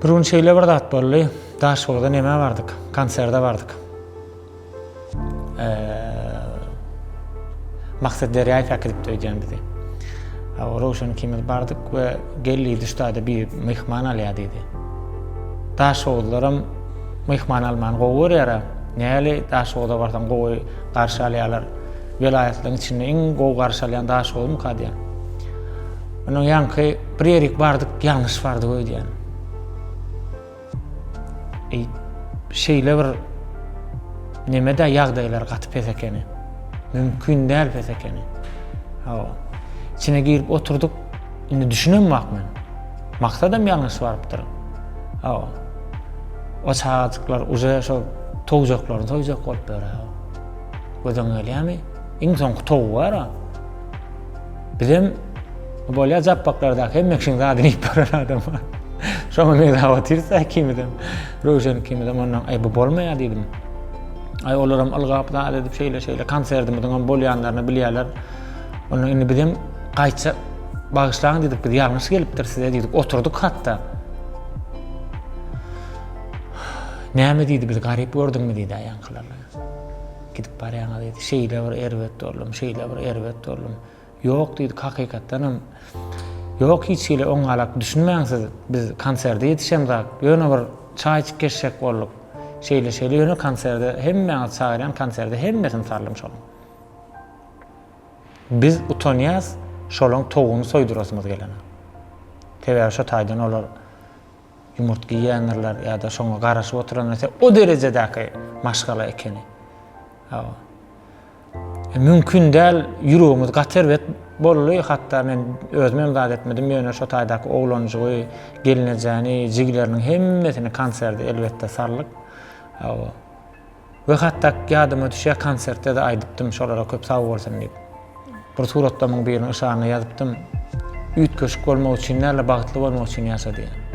Bir gün şeýle bir zat boldy. Daşbogda näme bardyk? Konserde bardyk. Maksat Derýaýew äkidip döýýän bizi. Roşan kimil bardyk we gelýidi şutada bir mehman alýadydy. Daşboglaram mehman alman gowy ýara. Näle Daşbogda bardan gowy garşy alýarlar. Vilayatyň içinde iň gowy garşy alýan Daşbogum kadýan. Onuň ýanky bir ýerik bardyk, ýalňyş bardy goýdýan. Şeýle bir nemede ýagdaýlar gatyp etekeni. Mümkin däl etekeni. İçine girip oturduk. Indi düşünem bakman. Maksadam ýalňyş barıpdyr. O çağatyklar uza şo toýjak bolup berýär. Gözüň gelýärmi? Iň soňky tow bar. Bizim bolýa japbaklarda hemmekşiň zadyny ýyp berýär adam. Şoňa men dawatirsa kimidem. Roşan kimidem ondan bu bolmaýar diýdim. Olaram algapda edip şeýle konserdimden bolýanlaryny bilýärler. Onu indi bizim gaýtsa bagışlaň dedik, bir ýalňyş gelipdir size dedik. Oturduk hatda. Näme diýdi, biz garyp gördüňmi diýdi aýankylarla. Gidip barýaňa diýdi, şeýle bir erwet doldum. Ýok diýdi, hakykatdanam. Ýok hiç şeýle oňalak düşünmäňsiz. Biz konserde ýetişemdik. Ýöne bir çaý içip geçsek bolduk. Şeýle ýöne konserde hemmeňe çağıran konserde hemmesini sarlymş oldum. Biz utanýas şolaň toguny soýdurasymyz gelene. Tebe şo taýdan olar ýumurtga ýanyrlar ýa-da şoňa garaşyp oturanlar o derejedäki maşgala ekeni. Mümkin däl ýüregimiz gaterwet bolly, hatda men özümem zat etmedim, ýöne şo taýdaky oglanyjy, gelinejäni, jigleriniň hemmesini konserde elbetde sarlyk. Ve hatda ýadyma düşýär konsertde de aýdypdym şolara köp sag bolsun diýip. Bir suratda myň birini ışanyna ýazypdym. Üýtgeşik bolmak üçin, näle bagtly bolmak üçin ýaşa diýen.